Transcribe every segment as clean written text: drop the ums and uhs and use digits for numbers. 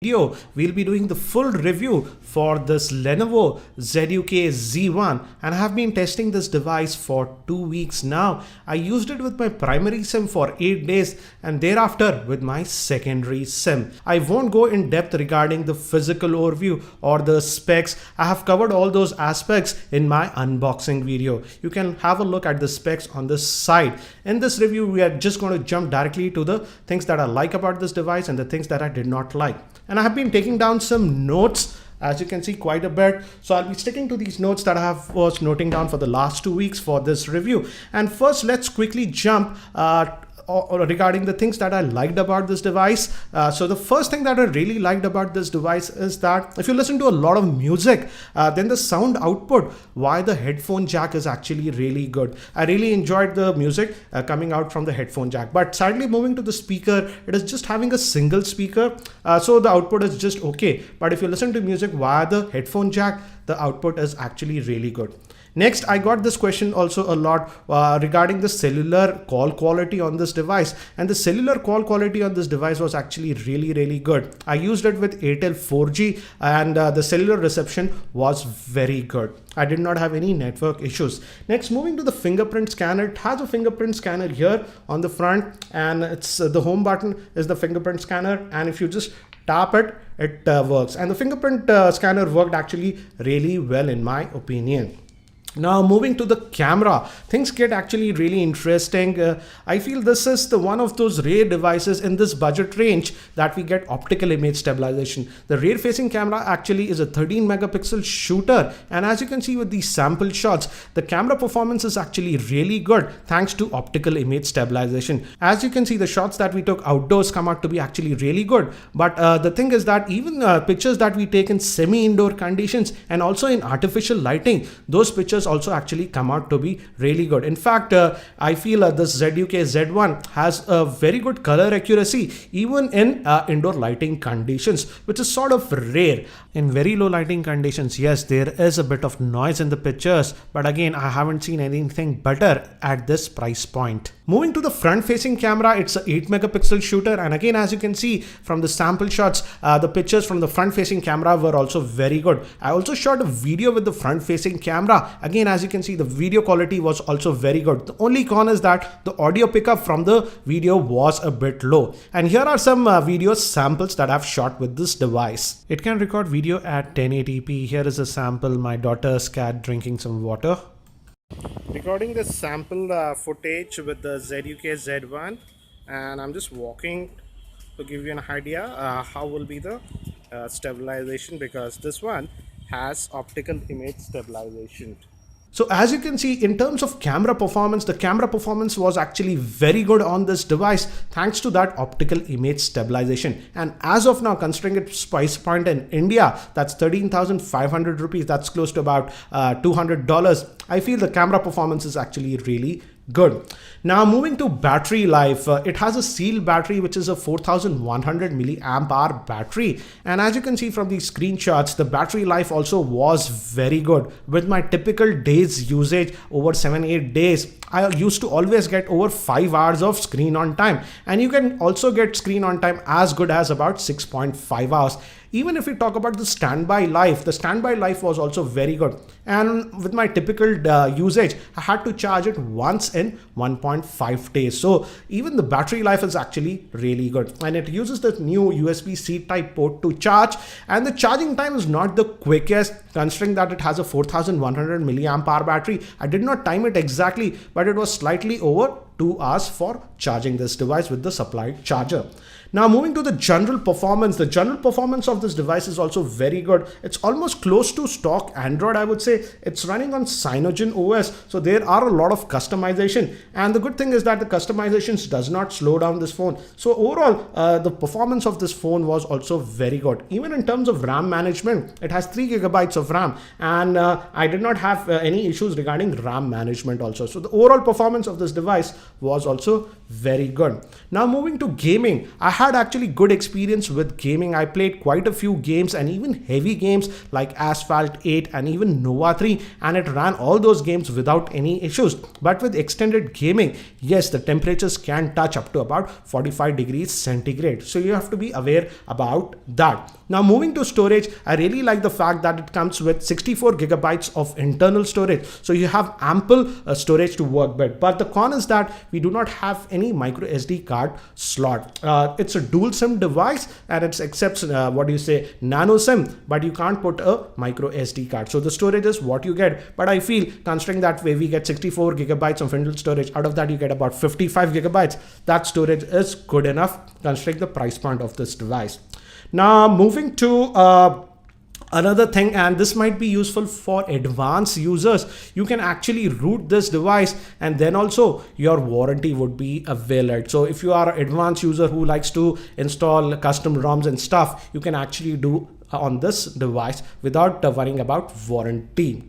Video, we'll be doing the full review for this Lenovo ZUK Z1, and I have been testing this device for 2 weeks now. I used it with my primary SIM for 8 days and thereafter with my secondary SIM. I won't go in depth regarding the physical overview or the specs. I have covered all those aspects in my unboxing video. You can have a look at the specs on this side. In this review, we are just going to jump directly to the things that I like about this device and the things that I did not like. And I have been taking down some notes, as you can see, quite a bit. So I'll be sticking to these notes that I was noting down for the last 2 weeks for this review. And first, let's quickly jump regarding the things that I liked about this device. So the first thing that I really liked about this device is that if you listen to a lot of music, then the sound output via the headphone jack is actually really good. I really enjoyed the music coming out from the headphone jack, but sadly moving to the speaker, it is just having a single speaker. So the output is just okay. But if you listen to music via the headphone jack, the output is actually really good. Next, I got this question also a lot regarding the cellular call quality on this device, and the cellular call quality on this device was actually really good. I used it with Airtel 4G and the cellular reception was very good. I did not have any network issues. Next, moving to the fingerprint scanner, it has a fingerprint scanner here on the front, and it's the home button is the fingerprint scanner, and if you just tap it, it works. And the fingerprint scanner worked actually really well in my opinion. Now moving to the camera, things get actually really interesting. I feel this is the one of those rare devices in this budget range that we get optical image stabilization. The rear facing camera actually is a 13 megapixel shooter, and as you can see with these sample shots, the camera performance is actually really good thanks to optical image stabilization. As you can see, the shots that we took outdoors come out to be actually really good, but the thing is that even pictures that we take in semi-indoor conditions and also in artificial lighting, those pictures also actually come out to be really good. In fact, I feel this ZUK Z1 has a very good color accuracy even in indoor lighting conditions, which is sort of rare. In very low lighting conditions, yes, there is a bit of noise in the pictures, but again, I haven't seen anything better at this price point. Moving to the front facing camera, it's a 8 megapixel shooter, and again, as you can see from the sample shots, the pictures from the front facing camera were also very good. I also shot a video with the front facing camera. Again, as you can see, the video quality was also very good. The only con is that the audio pickup from the video was a bit low. And here are some video samples that I've shot with this device. It can record video at 1080p. Here is a sample, my daughter's cat drinking some water. Recording this sample footage with the ZUK Z1, and I'm just walking to give you an idea how will be the stabilization, because this one has optical image stabilization. So as you can see, in terms of camera performance, the camera performance was actually very good on this device thanks to that optical image stabilization. And as of now, considering its price point in India, that's 13,500 rupees, that's close to about $200. I feel the camera performance is actually really good. Now moving to battery life, it has a sealed battery which is a 4100 milliamp hour battery, and as you can see from these screenshots, the battery life also was very good. With my typical days usage over 7-8 days, I used to always get over 5 hours of screen on time, and you can also get screen on time as good as about 6.5 hours. Even if we talk about the standby life, the standby life was also very good. And with my typical usage, I had to charge it once in 1.5 days. So even the battery life is actually really good. And it uses the new USB-C type port to charge. And the charging time is not the quickest, considering that it has a 4100 milliamp hour battery. I did not time it exactly, but it was slightly over 2 hours for charging this device with the supplied charger. Now moving to the general performance, the general performance of this device is also very good. It's almost close to stock Android, I would say. It's running on Cyanogen OS, so there are a lot of customization, and the good thing is that the customizations does not slow down this phone. So overall, the performance of this phone was also very good. Even in terms of RAM management, it has 3 gigabytes of RAM, and I did not have any issues regarding RAM management also. So the overall performance of this device was also very good. Now moving to gaming, I had actually good experience with gaming. I played quite a few games and even heavy games like Asphalt 8 and even Nova 3, and it ran all those games without any issues. But with extended gaming, yes, the temperatures can touch up to about 45 degrees centigrade. So you have to be aware about that. Now moving to storage, I really like the fact that it comes with 64 gigabytes of internal storage. So you have ample storage to work with. But the con is that we do not have any micro SD card slot. It's a dual SIM device and it accepts nano SIM, but you can't put a micro SD card. So the storage is what you get. But I feel considering that way we get 64 gigabytes of internal storage, out of that you get about 55 gigabytes. That storage is good enough considering the price point of this device. Now moving to another thing, and this might be useful for advanced users, you can actually root this device and then also your warranty would be valid. So if you are an advanced user who likes to install custom ROMs and stuff, you can actually do on this device without worrying about warranty.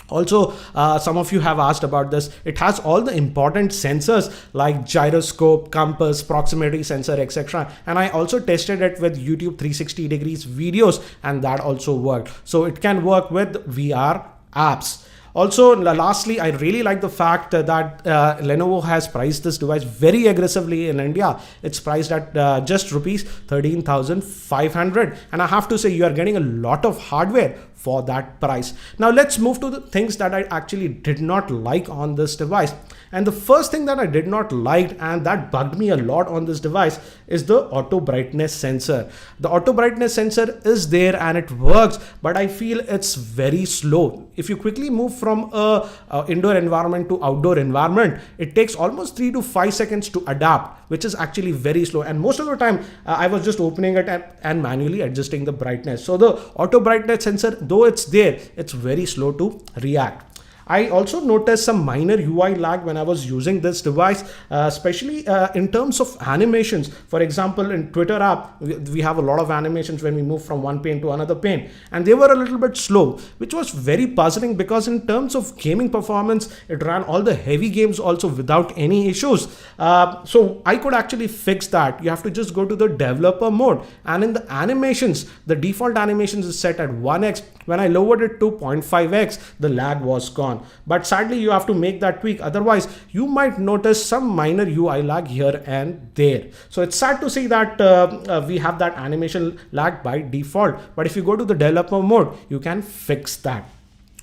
Also, some of you have asked about this. It has all the important sensors like gyroscope, compass, proximity sensor, etc. And I also tested it with YouTube 360 degrees videos and that also worked. So it can work with VR apps. Also, lastly, I really like the fact that Lenovo has priced this device very aggressively in India. It's priced at just rupees 13,500, and I have to say you are getting a lot of hardware for that price. Now let's move to the things that I actually did not like on this device. And the first thing that I did not like and that bugged me a lot on this device is the auto brightness sensor. The auto brightness sensor is there and it works, but I feel it's very slow. If you quickly move from a indoor environment to outdoor environment, it takes almost 3 to 5 seconds to adapt, which is actually very slow. And most of the time I was just opening it and manually adjusting the brightness. So the auto brightness sensor, though it's there, it's very slow to react. I also noticed some minor UI lag when I was using this device, especially in terms of animations. For example, in Twitter app, we have a lot of animations when we move from one pane to another pane, and they were a little bit slow, which was very puzzling because in terms of gaming performance, it ran all the heavy games also without any issues. So I could actually fix that. You have to just go to the developer mode, and in the animations, the default animations is set at 1x. When I lowered it to 0.5x, the lag was gone. But sadly, you have to make that tweak. Otherwise, you might notice some minor UI lag here and there. So it's sad to see that we have that animation lag by default. But if you go to the developer mode, you can fix that.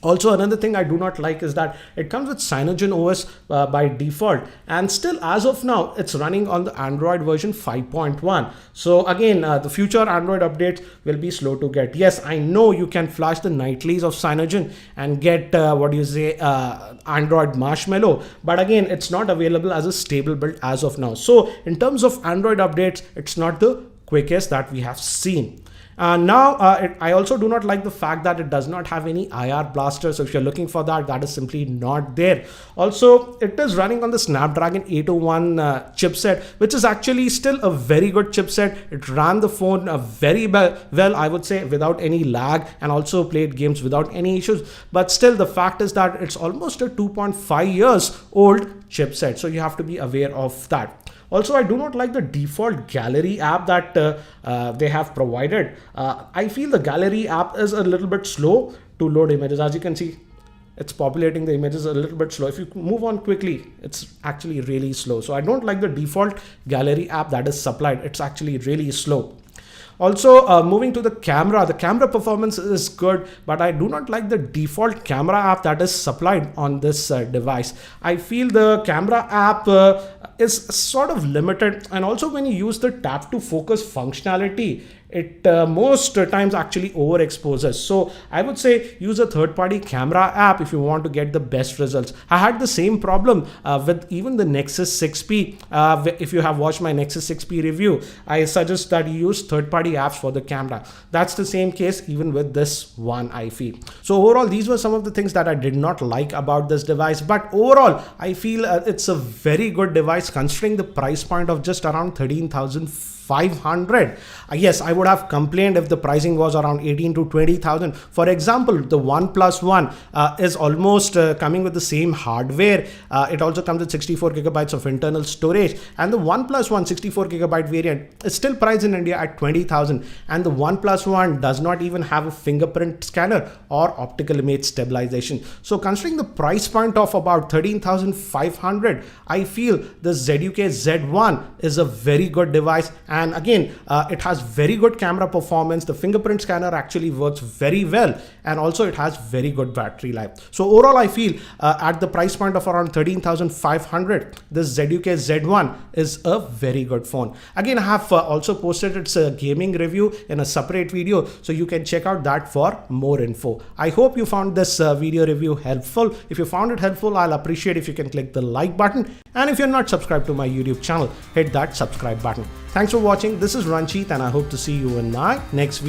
Also, another thing I do not like is that it comes with Cyanogen OS by default, and still as of now it's running on the Android version 5.1. So again, the future Android updates will be slow to get. Yes, I know you can flash the nightlies of Cyanogen and get Android Marshmallow, but again, it's not available as a stable build as of now. So in terms of Android updates, it's not the quickest that we have seen. I also do not like the fact that it does not have any IR blaster. So if you're looking for that, that is simply not there. Also, it is running on the Snapdragon 801 chipset, which is actually still a very good chipset. It ran the phone very well, I would say, without any lag, and also played games without any issues. But still, the fact is that it's almost a 2.5 years old chipset. So you have to be aware of that. Also, I do not like the default gallery app that they have provided. I feel the gallery app is a little bit slow to load images. As you can see, it's populating the images a little bit slow. If you move on quickly, it's actually really slow. So I don't like the default gallery app that is supplied. It's actually really slow. Also, moving to the camera performance is good, but I do not like the default camera app that is supplied on this device. I feel the camera app is sort of limited, and also when you use the tap to focus functionality, it most times actually overexposes. So I would say use a third-party camera app if you want to get the best results. I had the same problem with even the Nexus 6P. If you have watched my Nexus 6P review, I suggest that you use third-party apps for the camera. That's the same case even with this one, I feel. So overall, these were some of the things that I did not like about this device. But overall, I feel it's a very good device considering the price point of just around 13,500. 13,500. Yes, I would have complained if the pricing was around 18 to 20,000. For example, the OnePlus One is almost coming with the same hardware. It also comes with 64 gigabytes of internal storage, and the OnePlus One 64 gigabyte variant is still priced in India at 20,000, and the OnePlus One does not even have a fingerprint scanner or optical image stabilization. So considering the price point of about 13,500, I feel the ZUK Z1 is a very good device, and again it has very good camera performance. The fingerprint scanner actually works very well, and also it has very good battery life. So overall, I feel at the price point of around 13,500, this ZUK Z1 is a very good phone. Again, I have also posted its gaming review in a separate video, so you can check out that for more info. I hope you found this video review helpful. If you found it helpful, I'll appreciate if you can click the like button, and if you're not subscribed to my YouTube channel, hit that subscribe button. Thanks for watching. This is Ranjit, and I hope to see you in my next video.